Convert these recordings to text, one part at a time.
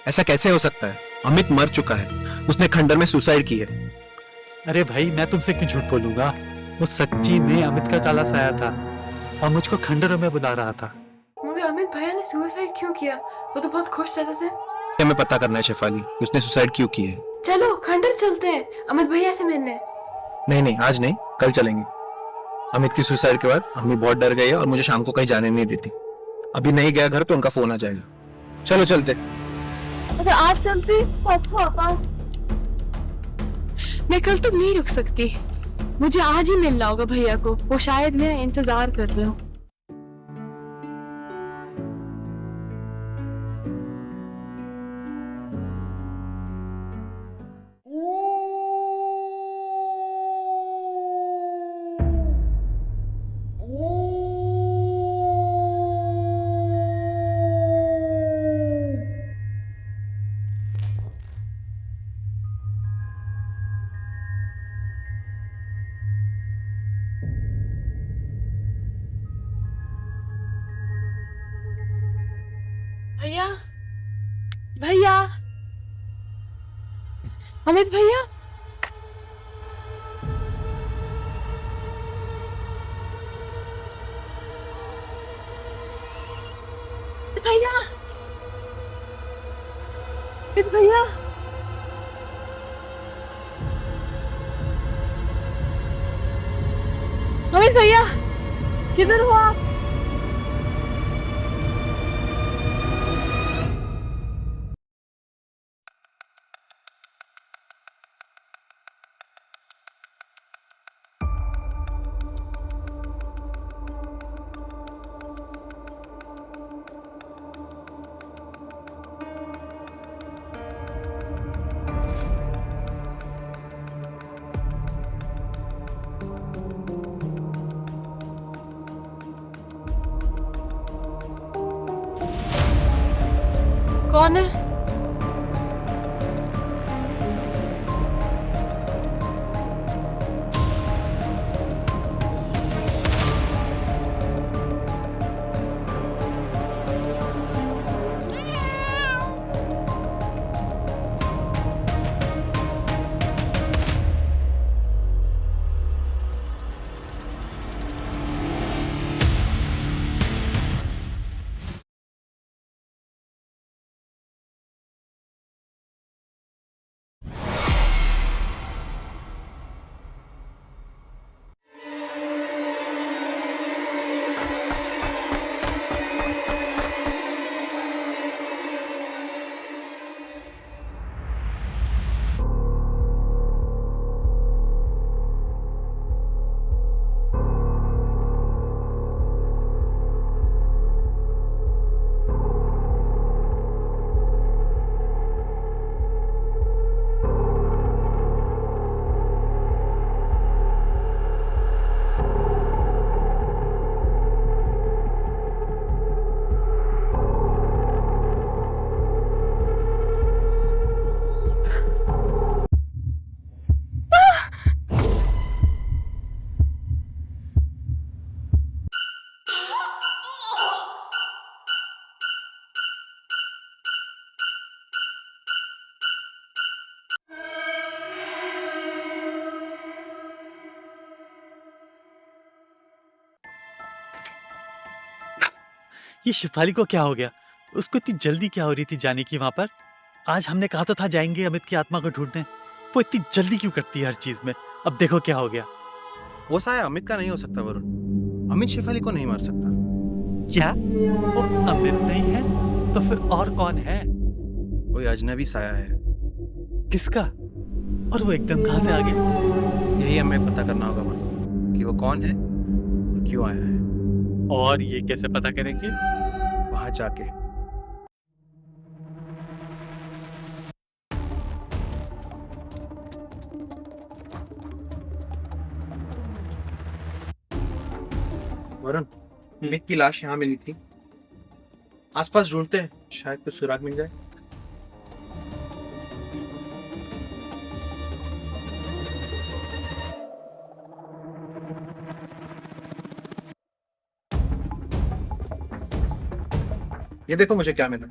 ऐसा कैसे हो सकता है? अमित मर चुका है, उसने खंडर में सुसाइड की है। अरे भाई, मैं तुमसे क्यों झूठ बोलूंगा। वो सच्ची में अमित का काला साया था और मुझको खंडरों में बुला रहा था। मगर अमित भैया ने सुसाइड क्यों किया? वो तो बहुत खुश रहते थे। हमें पता करना है शेफाली, उसने सुसाइड क्यों की है। चलो खंडर चलते हैं अमित भैया से मिलने। नहीं नहीं, आज नहीं, कल चलेंगे। अमित की सुसाइड के बाद अम्मी बहुत डर गई है और मुझे शाम को कहीं जाने नहीं देती। अभी नहीं गया घर तो उनका फोन आ जाएगा। चलो चलते। अगर आज चलती तो अच्छा होता। मैं कल तक नहीं रुक सकती, मुझे आज ही मिलना होगा भैया को। वो शायद मेरा इंतजार कर रहे हो। भैया, भैया, अमित भैया, भैया, अमित भैया, अमित भैया, किधर हो आप? कौन है? ये शिफाली को क्या हो गया? उसको इतनी जल्दी क्या हो रही थी जाने की वहां पर? आज हमने कहा तो था जाएंगे अमित की आत्मा को ढूंढने। वो इतनी जल्दी क्यों करती है हर चीज में? अब देखो क्या हो गया। वो साया अमित का नहीं हो सकता वरुण। अमित शेफाली को नहीं मार सकता। क्या वो अमित नहीं है तो फिर और कौन है? कोई अजनबी साया है। किसका? और वो एकदम कहां से आ गया? यही हमें पता करना होगा वरुण, कि वो कौन है और क्यों आया है। और ये कैसे पता करेंगे? वहां जाके। वरुण, अमित की लाश यहाँ मिली थी। आसपास ढूंढते हैं, शायद कुछ सुराग मिल जाए। ये देखो मुझे क्या मिला।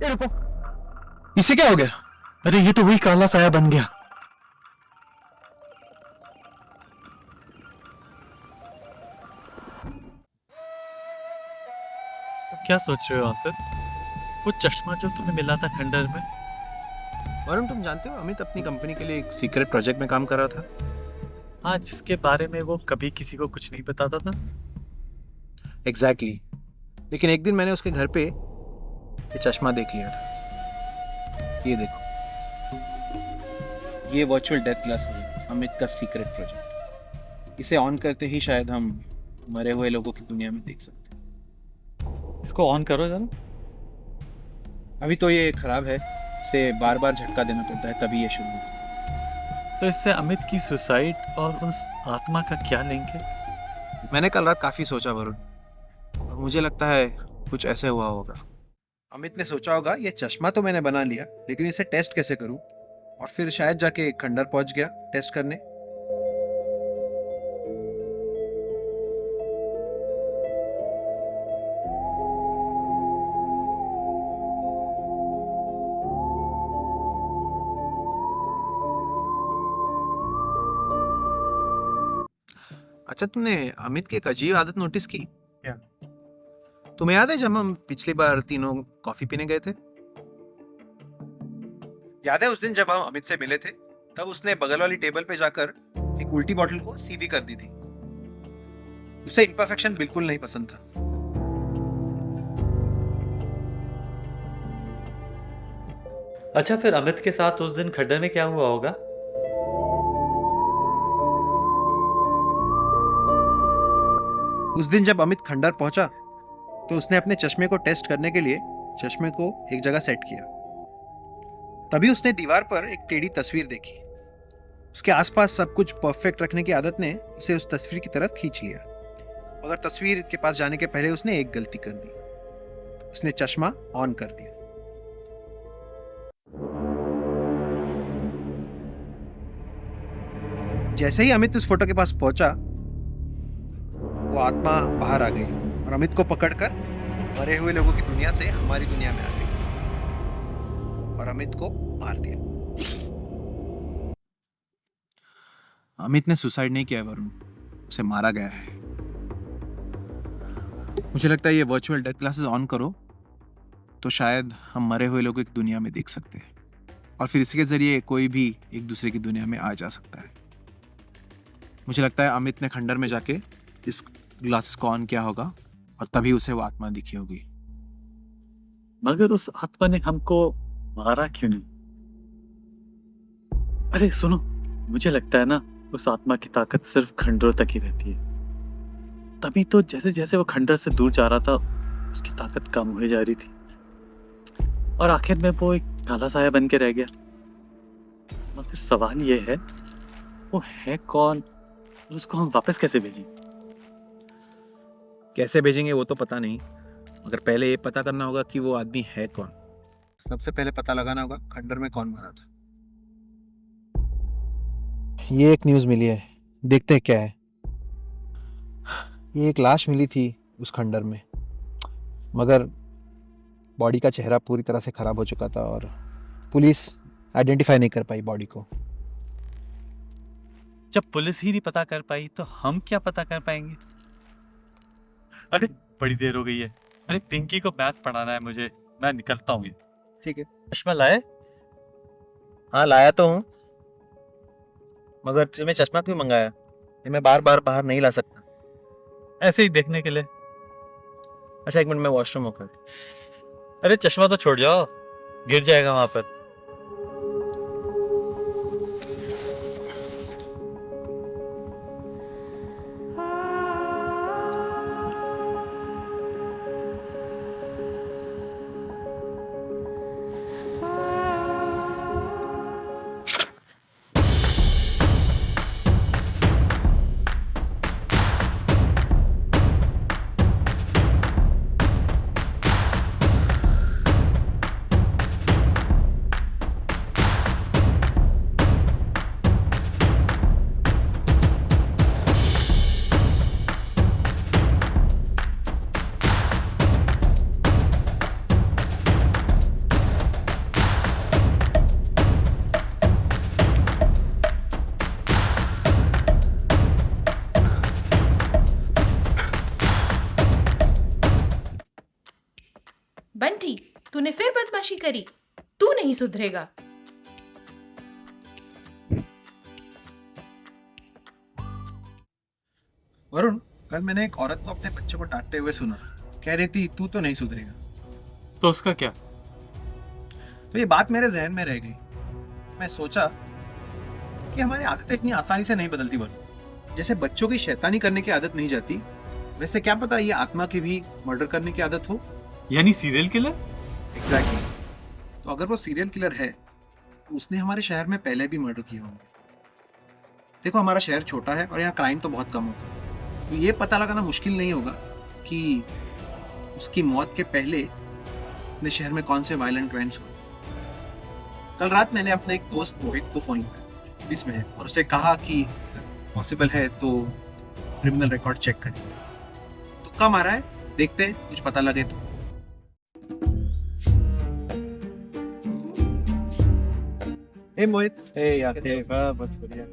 ए रुको, इसे क्या हो गया? अरे ये तो वही काला साया बन गया। क्या सोच रहे हो आसिफ? वो चश्मा जो तुम्हें मिला था खंडर में, वरुण तुम जानते हो अमित अपनी कंपनी के लिए एक सीक्रेट प्रोजेक्ट में काम कर रहा था। हाँ, जिसके बारे में वो कभी किसी को कुछ नहीं बताता था। एग्जैक्टली लेकिन एक दिन मैंने उसके घर पे ये चश्मा देख लिया था। ये देखो, ये वर्चुअल डेथ ग्लासेस है, अमित का सीक्रेट प्रोजेक्ट। इसे ऑन करते ही शायद हम मरे हुए लोगों की दुनिया में देख सकते हैं। इसको ऑन करो जरा। अभी तो ये खराब है, इसे बार बार झटका देना पड़ता है तभी ये शुरू होता है। तो इससे अमित की सुसाइड और उस आत्मा का क्या लिंक है? मैंने कल रात काफी सोचा वरुण, और मुझे लगता है कुछ ऐसे हुआ होगा। अमित ने सोचा होगा ये चश्मा तो मैंने बना लिया, लेकिन इसे टेस्ट कैसे करूं, और फिर शायद जाके खंडर पहुंच गया टेस्ट करने। अच्छा, तुमने अमित की एक अजीब आदत नोटिस की? क्या? तुम्हें याद है जब हम पिछली बार तीनों कॉफी पीने गए थे? याद है उस दिन जब हम अमित से मिले थे, तब उसने बगल वाली टेबल पे जाकर एक उल्टी बॉटल को सीधी कर दी थी। उसे इम्परफेक्शन बिल्कुल नहीं पसंद था। अच्छा, फिर अमित के साथ उस दिन खड्डर में क्या हुआ होगा? उस दिन जब अमित खंडर पहुंचा तो उसने अपने चश्मे को टेस्ट करने के लिए चश्मे को एक जगह सेट किया। तभी उसने दीवार पर एक टेढ़ी तस्वीर देखी। उसके आसपास सब कुछ परफेक्ट रखने की आदत ने उसे उस तस्वीर की तरफ खींच लिया, मगर तस्वीर के पास जाने के पहले उसने एक गलती कर दी। उसने चश्मा ऑन कर दिया। जैसे ही अमित उस फोटो के पास पहुंचा, वो आत्मा बाहर आ गई और अमित को पकड़कर मरे हुए लोगों की दुनिया से हमारी दुनिया में आ गई और अमित को मार दिया। अमित ने सुसाइड नहीं किया वरुण, उसे मारा गया है। मुझे लगता है ये वर्चुअल डेथ क्लासेस ऑन करो तो शायद हम मरे हुए लोगों की दुनिया में देख सकते हैं, और फिर इसके जरिए कोई भी एक दूसरे की दुनिया में आ जा सकता है। मुझे लगता है अमित ने खंडर में जाके इस ग्लासेस को ऑन किया होगा और तभी उसे वो आत्मा दिखी होगी। मगर उस आत्मा ने हमको मारा क्यों नहीं? अरे सुनो, मुझे लगता है ना उस आत्मा की ताकत सिर्फ खंडरों तक ही रहती है। तभी तो जैसे जैसे वो खंडर से दूर जा रहा था, उसकी ताकत कम हो जा रही थी और आखिर में वो एक काला साया बन के रह गया। मगर सवाल ये है, वो है कौन और उसको हम वापस कैसे भेजें? कैसे भेजेंगे वो तो पता नहीं, मगर पहले ये पता करना होगा कि वो आदमी है कौन। सबसे पहले पता लगाना होगा खंडर में कौन मरा था। ये एक न्यूज़ मिली है, देखते हैं क्या है। ये एक लाश मिली थी उस खंडर में, मगर बॉडी का चेहरा पूरी तरह से खराब हो चुका था और पुलिस आइडेंटिफाई नहीं कर पाई बॉडी को। जब पुलिस ही नहीं पता कर पाई तो हम क्या पता कर पाएंगे? अरे बड़ी देर हो गई है। अरे पिंकी को मैथ पढ़ाना है मुझे, मैं निकलता हूँ। ठीक है। चश्मा लाए? हाँ लाया तो हूँ, मगर तुम्हें चश्मा क्यों मंगाया? ये मैं बार बार बाहर नहीं ला सकता। ऐसे ही देखने के लिए। अच्छा एक मिनट, मैं वॉशरूम होकर। अरे चश्मा तो छोड़ जाओ, गिर जाएगा वहां पर। बंटी, तूने फिर बदमाशी करी। तू नहीं सुधरेगा। वरुण, कल मैंने एक औरत को अपने बच्चे को डांटते हुए सुना। कह रही थी तू तो नहीं सुधरेगा। तो उसका क्या? तो ये बात मेरे जहन में रह गई। मैं सोचा कि हमारी आदतें इतनी आसानी से नहीं बदलती वरुण। जैसे बच्चों की शैतानी करने की आदत नहीं जाती, वैसे क्या पता ये आत्मा की भी मर्डर करने की आदत हो। यानी सीरियल किलर? एग्जैक्टली। तो अगर वो सीरियल किलर है तो उसने हमारे शहर में पहले भी मर्डर किए होंगे। देखो, हमारा शहर छोटा है और यहाँ क्राइम तो बहुत कम होता है, तो ये पता लगाना मुश्किल नहीं होगा कि उसकी मौत के पहले अपने शहर में कौन से वायलेंट इवेंट्स हुए। कल रात मैंने अपने एक दोस्त मोहित को फोन किया पुलिस में और उसे कहा कि पॉसिबल है तो क्रिमिनल रिकॉर्ड चेक करें। तुक्का मारा है, देखते हैं कुछ पता लगे तो। हे मोहित। यार बस बढ़िया।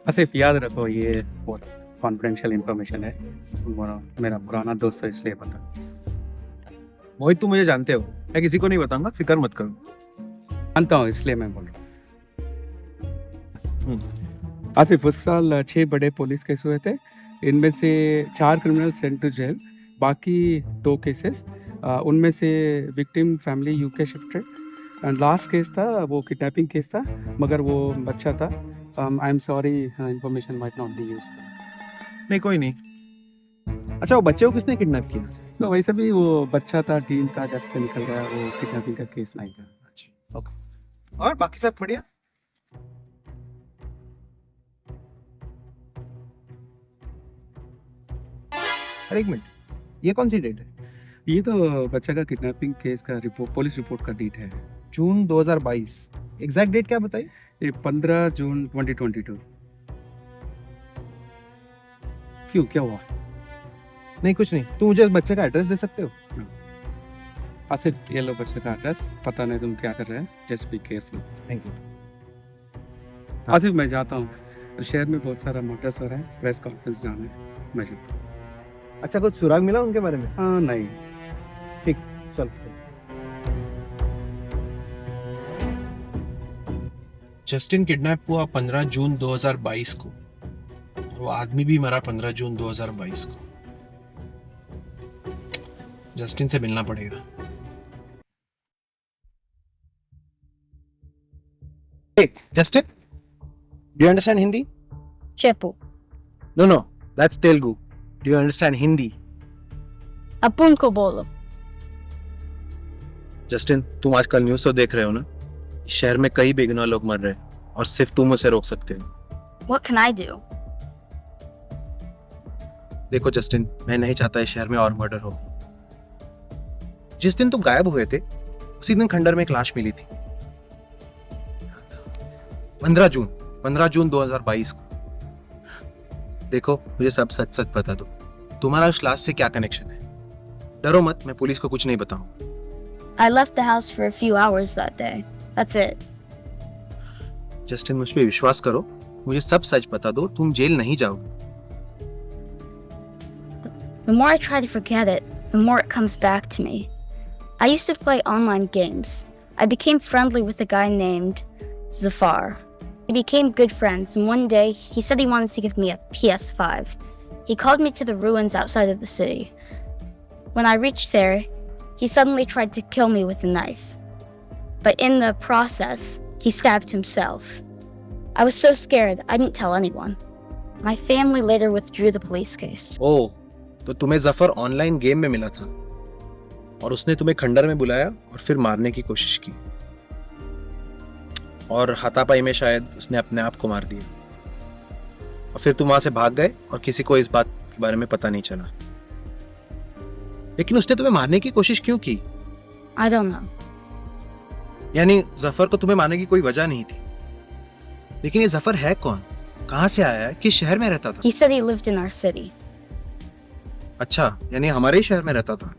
आसिफ, याद रखो ये बहुत कॉन्फिडेंशियल इंफॉर्मेशन है। मेरा पुराना दोस्त है इसलिए पता। मोहित, तुम मुझे जानते हो, मैं किसी को नहीं बताऊंगा, फिक्र मत करो। जानता हूँ इसलिए मैं बोल रहा हूँ। आसिफ, उस साल 6 बड़े पुलिस केस हुए थे। इनमें से 4 क्रिमिनल सेंट टू जेल, बाकी 2 केसेस उनमें से victim family UK shifted. And last case था वो किडनैपिंग केस था, मगर वो बच्चा था। I am sorry, information might not be useful. नहीं, कोई नहीं। अच्छा, वो बच्चे को किसने किडनैप किया? तो वैसे भी वो बच्चा था, टीन था, घर से निकल गया। वो किडनैपिंग का केस नहीं था। अच्छा, ओके। और बाकी सब बढ़िया? अरे एक मिनट, ये कौन सी डेट है? ये तो बच्चा का किडनैपिंग केस का रिपोर्ट, पुलिस रिपोर्ट का डेट है। जून 2022। एग्जैक्ट डेट क्या बताई? ये 15 जून 2022। क्यों, क्या हुआ? नहीं, कुछ नहीं। तू मुझे बच्चे का एड्रेस दे सकते हो? आसिफ, ये लो बच्चे का एड्रेस। पता नहीं तुम क्या कर रहे हैं, just be careful. Thank you. Asif, मैं जाता हूँ। शहर में बहुत सारा मर्डर्स हो रहा है, प्रेस कॉन्फ्रेंस जाना है, मैं जाता हूँ। अच्छा, कुछ सुराग मिला उनके बारे में? हाँ, नहीं। ठीक, चल। जस्टिन किडनैप हुआ 15 जून 2022 को। वो आदमी भी मरा 15 जून 2022 को। जस्टिन से मिलना पड़ेगा। Hey, Justin, do you understand Hindi? చెప్పు. No, that's Telugu. Do you understand Hindi? अपुन को बोलो. जस्टिन, तुम आजकल न्यूज़ तो देख रहे हो ना? इस शहर में कई बेगुनाह लोग मर रहे हैं और सिर्फ तुम उसे रोक सकते हो। What can I do? देखो जस्टिन, मैं नहीं चाहता इस शहर में और मर्डर हो। जिस दिन तुम गायब हुए थे उसी दिन खंडर में एक लाश मिली थी। 15 जून 2022 को। देखो, मुझे सब सच सच बता दो, तुम्हारा उस लाश से क्या कनेक्शन है? डरो मत, मैं पुलिस को कुछ नहीं बताऊं। I left the house for a few hours that day. That's it. Justin, मुझ पे विश्वास करो, मुझे सब सच बता दो, तुम जेल नहीं जाओगे। The more I try to forget it, the more it comes back to me. I used to play online games. I became friendly with a guy named Zafar. We became good friends, and one day he said he wanted to give me a PS5. He called me to the ruins outside of the city. When I reached there, he suddenly tried to kill me with a knife. But in the process, he stabbed himself. I was so scared, I didn't tell anyone. My family later withdrew the police case. ओह, तो तुम्हें Zafar online game में मिला था और उसने तुम्हें खंडर में बुलाया और फिर मारने की कोशिश की, और हाथापाई में शायद उसने अपने आप को मार दिया, और फिर तुम वहां से भाग गए और किसी को इस बात के बारे में पता नहीं चला। लेकिन उसने तुम्हें मारने की कोशिश क्यों की? I don't know. यानी जफर को तुम्हें मारने की कोई वजह नहीं थी। लेकिन ये जफर है कौन, कहां से आया है, किस शहर में रहता था? He said he lived in our city. अच्छा, यानी हमारे ही शहर में रहता था।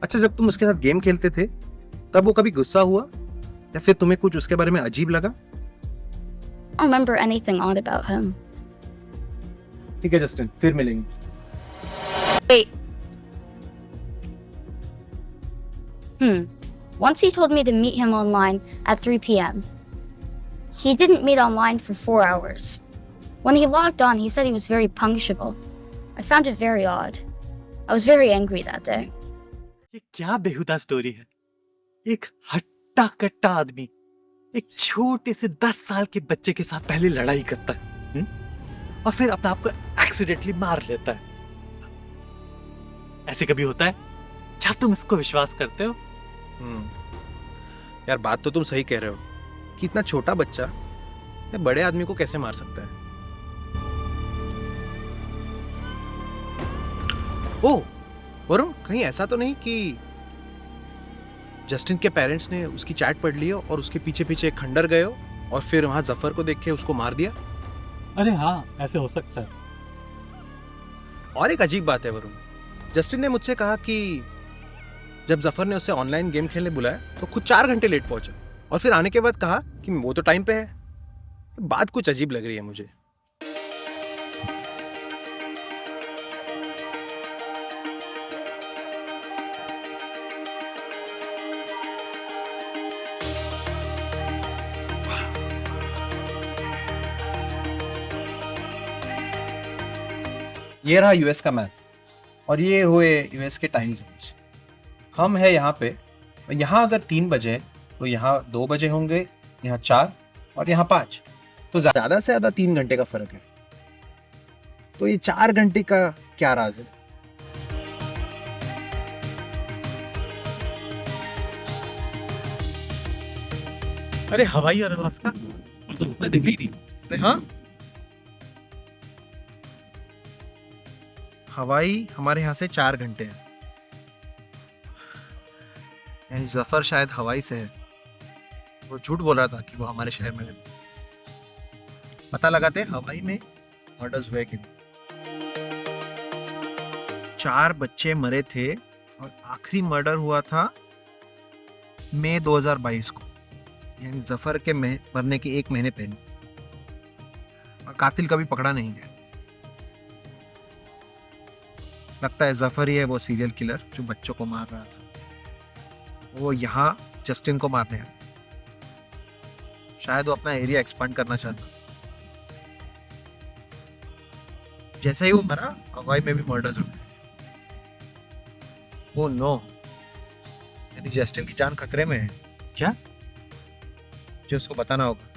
अच्छा, जब तुम उसके साथ गेम खेलते थे तब वो कभी गुस्सा हुआ या फिर तुम्हें कुछ उसके बारे में अजीब लगा? I don't remember anything odd about him. ठीक है जस्टिन, फिर मिलेंगे। Wait. Once he told me to meet him online at 3 p.m. He didn't meet online for 4 hours. When he logged on, he said he was very punctual. I found it very odd. I was very angry that day. ये क्या बेहुदा story है। एक हट्टा कट्टा आदमी एक छोटे से 10 साल के बच्चे के साथ पहले लड़ाई करता है, और फिर अपने आप को एक्सीडेंटली मार लेता है। ऐसे कभी होता है? क्या तुम इसको विश्वास करते हो? यार बात तो तुम सही कह रहे हो कि इतना छोटा बच्चा या बड़े आदमी को कैसे मार सकता है। ओ वरुण, कहीं ऐसा तो नहीं कि जस्टिन के पेरेंट्स ने उसकी चैट पढ़ ली हो और उसके पीछे पीछे खंडर गए हो और फिर वहां जफर को देख के उसको मार दिया? अरे हाँ, ऐसे हो सकता है। और एक अजीब बात है वरुण, जस्टिन ने मुझसे कहा कि जब जफर ने उसे ऑनलाइन गेम खेलने बुलाया तो खुद 4 घंटे लेट पहुंचा और फिर आने के बाद कहा कि वो तो टाइम पे है। बात कुछ अजीब लग रही है मुझे। ये रहा यूएस का मैप और ये हुए यूएस के टाइम जोन्स। हम है यहाँ पे, यहाँ अगर 3 बजे है तो यहाँ 2 बजे होंगे, यहाँ 4 और यहाँ 5, तो ज़्यादा से ज़्यादा 3 घंटे का फर्क है। तो ये 4 घंटे का क्या राज है? अरे हवाई और अलास्का तो मैं देखा ही नहीं। अरे हाँ, हवाई हमारे यहाँ से 4 घंटे है। यानी जफर शायद हवाई से है। वो झूठ बोल रहा था कि वो हमारे शहर में है। पता लगाते हैं हवाई में मर्डर्स हुए कि नहीं। 4 बच्चे मरे थे और आखिरी मर्डर हुआ था मई 2022 को, यानी जफर के मरने के 1 महीने पहले, और कातिल कभी पकड़ा नहीं गया। लगता है जफर ही है वो सीरियल किलर जो बच्चों को मार रहा था। वो यहाँ जस्टिन को मारने आया। शायद वो अपना एरिया एक्सपांड करना चाहता। जैसे ही वो मरा, हवाई में भी मर्डर्स हुए। ओह नो, यानी जस्टिन की जान खतरे में है। क्या? जो उसको बताना होगा।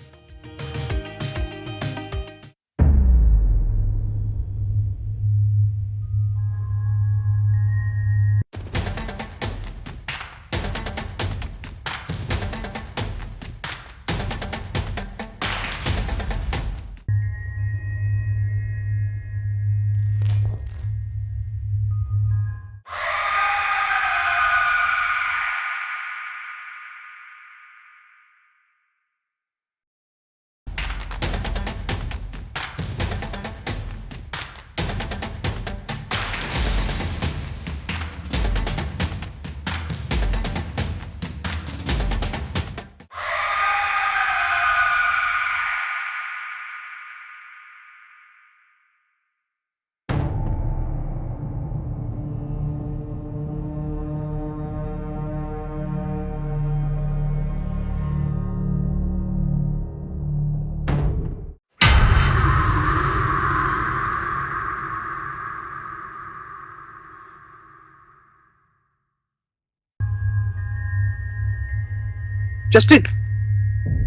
Justin,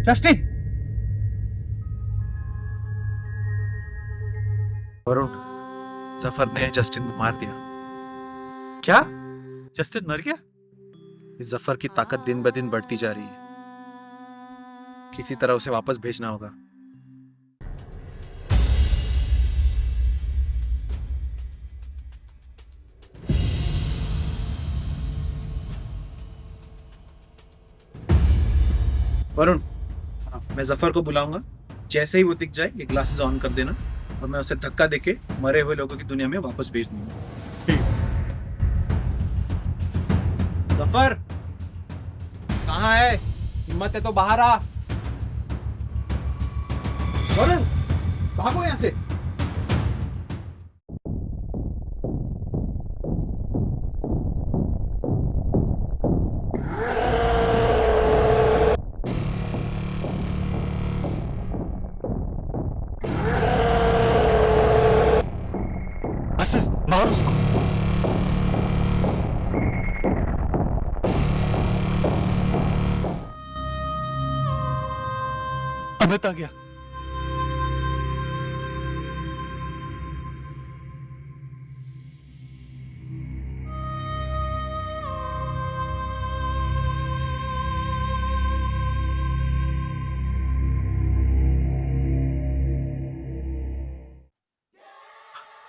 Justin! वरुण, जफर ने जस्टिन को मार दिया। क्या? जस्टिन मर गया? इस जफर की ताकत दिन ब दिन बढ़ती जा रही है। किसी तरह उसे वापस भेजना होगा। वरुण, मैं जफर को बुलाऊंगा। जैसे ही वो दिख जाए ये ग्लासेस ऑन कर देना और मैं उसे धक्का देके मरे हुए लोगों की दुनिया में वापस भेज दूंगा। जफर कहाँ है? हिम्मत है तो बाहर आ। वरुण, भागो यहाँ से। आसिफ मार उसको। अमित आ गया।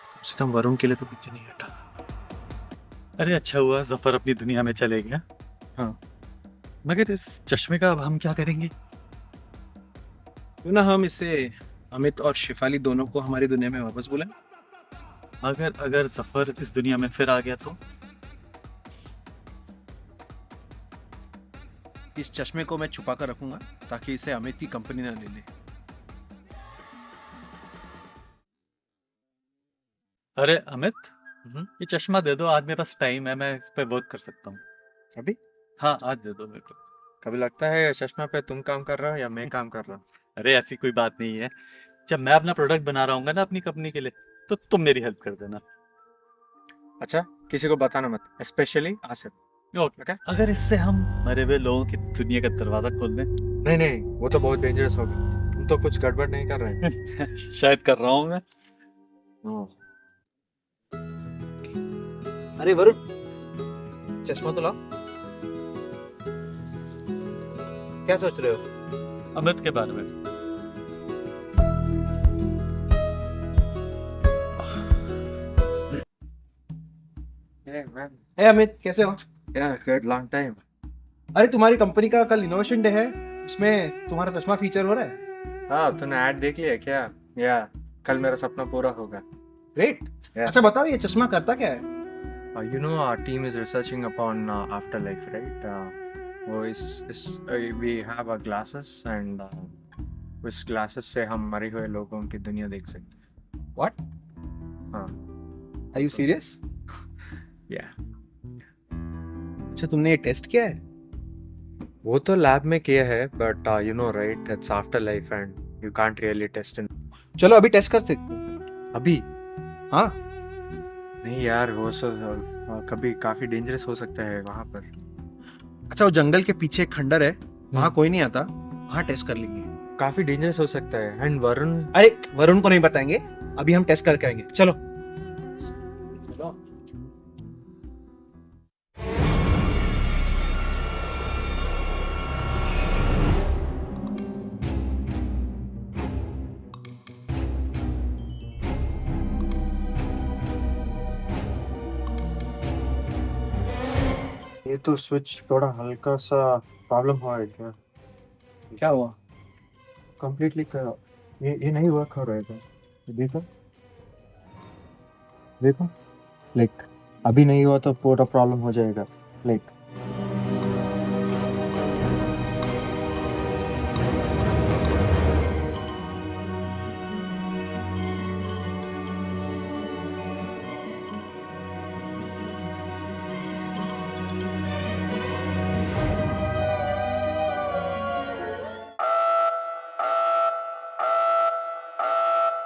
कम से कम वरुण के लिए तो पीछे नहीं हटा। अरे अच्छा हुआ जफर अपनी दुनिया में चले गया। हाँ। मगर इस चश्मे का अब हम क्या करेंगे? क्यों ना हम इसे अमित और शिफाली दोनों को हमारी दुनिया में वापस बुलाएं। अगर अगर जफर इस दुनिया में फिर आ गया तो? इस चश्मे को मैं छुपा कर रखूंगा ताकि इसे अमित की कंपनी ना ले ले। अरे अमित, ये चश्मा दे दो, आज मेरे पास टाइम है, मैं इस पे वर्क कर सकता हूँ। अभी? हाँ आज दे दो मेरे को। कभी लगता है चश्मा पे तुम काम कर रहे हो या मैं काम कर रहा हूँ? अरे ऐसी कोई बात नहीं है, जब मैं अपना प्रोडक्ट बना रहा हूँ ना अपनी कंपनी के लिए, तो तुम मेरी हेल्प कर देना। अच्छा, किसी को बताना मत, स्पेशली आसिफ। ओके। अगर इससे हम मरे हुए लोगों की दुनिया का दरवाजा खोल दें? नहीं नहीं, वो तो बहुत डेंजरस होगा। तुम तो कुछ गड़बड़ नहीं कर रहे। शायद कर रहा हूँ मैं। अरे वरुण, चश्मा तो लाओ। क्या सोच रहे हो? अमित के बारे में। Hey man, हे अमित, कैसे हो? yeah, good long time. अरे तुम्हारी कंपनी का कल इनोवेशन डे है, उसमें तुम्हारा चश्मा फीचर हो रहा है। हाँ, तूने ऐड देख लिया क्या? या कल मेरा सपना पूरा होगा। ग्रेट। Yeah. अच्छा बताओ, ये चश्मा करता क्या है? You know our team is researching upon afterlife, right? वो we have our glasses and उस glasses से हम मरे हुए लोगों की दुनिया देख सकते हैं। What? हाँ, Are you serious? yeah. अच्छा, तुमने ये टेस्ट किया है? वो तो लैब में किया है, but you know right, it's afterlife and you can't really test in. चलो अभी टेस्ट कर सकते हो। अभी? हाँ। नहीं यार, वो कभी काफी डेंजरस हो सकता है वहां पर। अच्छा, वो जंगल के पीछे एक खंडर है, वहाँ कोई नहीं आता, वहाँ टेस्ट कर लेंगे। काफी डेंजरस हो सकता है। एंड वरुण? अरे वरुण को नहीं बताएंगे, अभी हम टेस्ट करके आएंगे। चलो। ये तो स्विच थोड़ा हल्का सा प्रॉब्लम हुआ है क्या? क्या हुआ? कंप्लीटली ये नहीं वर्क हो रहा है। देखो देखो, लाइक अभी नहीं हुआ तो पूरा प्रॉब्लम हो जाएगा। लाइक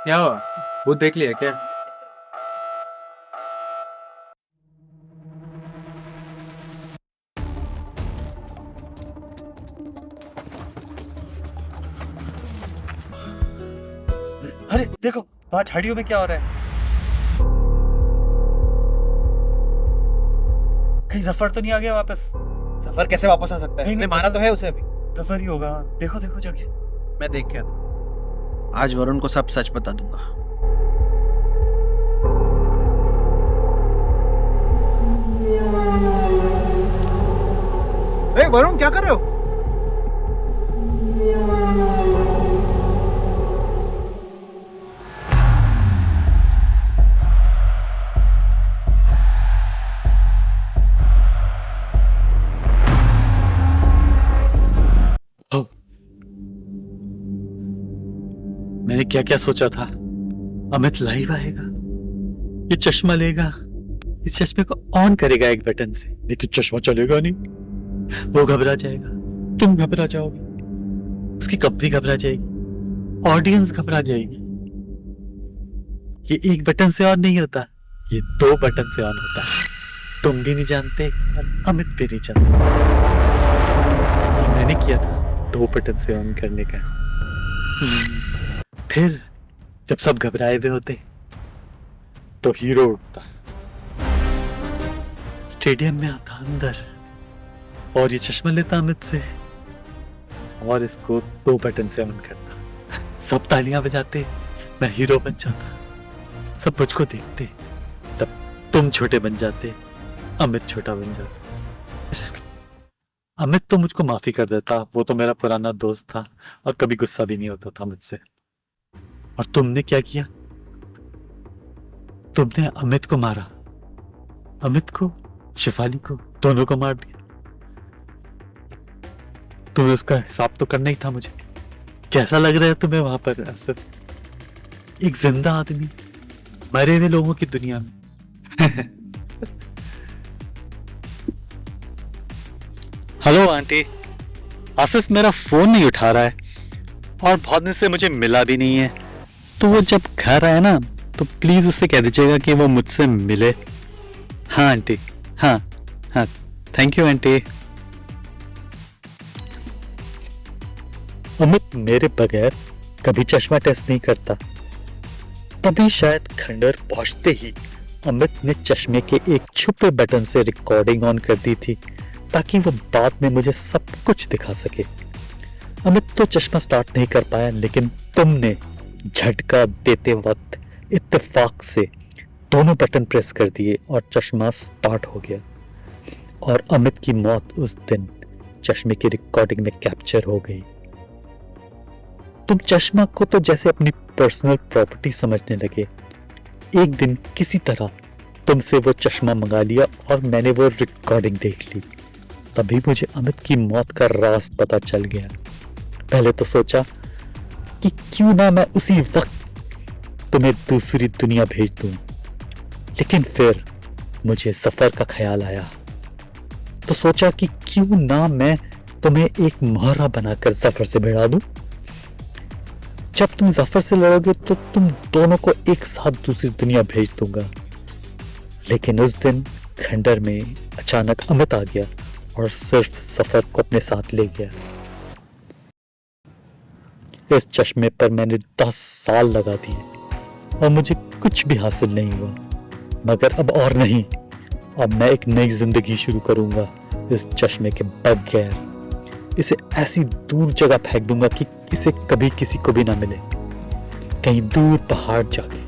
क्या हुआ? वो देख लिया क्या? अरे देखो वहाँ झाड़ियों में क्या हो रहा है। कहीं जफर तो नहीं आ गया वापस? सफर कैसे वापस आ सकता है? नहीं, हमने मारा तो है उसे अभी। जफर ही होगा। देखो देखो जाके। मैं देख के आता हूँ। आज वरुण को सब सच बता दूंगा। ए वरुण, क्या कर रहे हो? मैंने क्या क्या सोचा था। अमित लाइव आएगा, ये चश्मा लेगा, इस चश्मे को ऑन करेगा एक बटन से, लेकिन चश्मा चलेगा नहीं। वो घबरा जाएगा, तुम घबरा जाओगे, उसकी कंपनी घबरा जाएगी, ऑडियंस घबरा जाएगी। ये एक बटन से ऑन नहीं होता, ये 2 बटन से ऑन होता है। तुम भी नहीं जानते और अमित भी नहीं जानते। ये मैंने किया था 2 बटन से ऑन करने का। फिर जब सब घबराए हुए होते तो हीरो उठता, स्टेडियम में आता अंदर और ये चश्मा लेता अमित से और इसको 2 बटन से ऑन करता। सब तालियां बजाते, मैं हीरो बन जाता, सब मुझको देखते। तब तुम छोटे बन जाते, अमित छोटा बन जाता। अमित तो मुझको माफी कर देता, वो तो मेरा पुराना दोस्त था और कभी गुस्सा भी नहीं होता था मुझसे। और तुमने क्या किया? तुमने अमित को मारा, अमित को, शिफाली को, दोनों को मार दिया। तुम्हें उसका हिसाब तो करना ही था मुझे। कैसा लग रहा है तुम्हें वहां पर आसिफ? एक जिंदा आदमी मरे हुए लोगों की दुनिया में। हेलो आंटी, आसिफ मेरा फोन नहीं उठा रहा है और बहुत दिन से मुझे मिला भी नहीं है, तो वो जब घर आए ना तो प्लीज उससे कह दीजिएगा कि वो मुझसे मिले। हाँ आंटी, हाँ हाँ, थैंक यू आंटी। अमित मेरे बगैर कभी चश्मा टेस्ट नहीं करता, तभी शायद खंडर पहुंचते ही अमित ने चश्मे के एक छुपे बटन से रिकॉर्डिंग ऑन कर दी थी ताकि वो बाद में मुझे सब कुछ दिखा सके। अमित तो चश्मा स्टार्ट नहीं कर पाया, लेकिन तुमने झटका देते वक्त इत्तेफाक से दोनों बटन प्रेस कर दिए और चश्मा स्टार्ट हो गया। और अमित की मौत उस दिन चश्मे की रिकॉर्डिंग में कैप्चर हो गई। तुम चश्मा को तो जैसे अपनी पर्सनल प्रॉपर्टी समझने लगे। एक दिन किसी तरह तुमसे वो चश्मा मंगा लिया और मैंने वो रिकॉर्डिंग देख ली। तभी मुझे अमित की मौत का राज पता चल गया। पहले तो सोचा कि क्यों ना मैं उसी वक्त तुम्हें दूसरी दुनिया भेज दूं, लेकिन फिर मुझे सफर का ख्याल आया तो सोचा कि क्यों ना मैं तुम्हें एक मोहरा बनाकर जफर से भिड़ा दूं। जब तुम जफर से लड़ोगे तो तुम दोनों को एक साथ दूसरी दुनिया भेज दूंगा। लेकिन उस दिन खंडर में अचानक अमित आ गया और सिर्फ सफर को अपने साथ ले गया। इस चश्मे पर मैंने 10 साल लगा दिए और मुझे कुछ भी हासिल नहीं हुआ। मगर अब और नहीं, अब मैं एक नई जिंदगी शुरू करूंगा इस चश्मे के बगैर। इसे ऐसी दूर जगह फेंक दूंगा कि इसे कभी किसी को भी ना मिले, कहीं दूर पहाड़ जाके।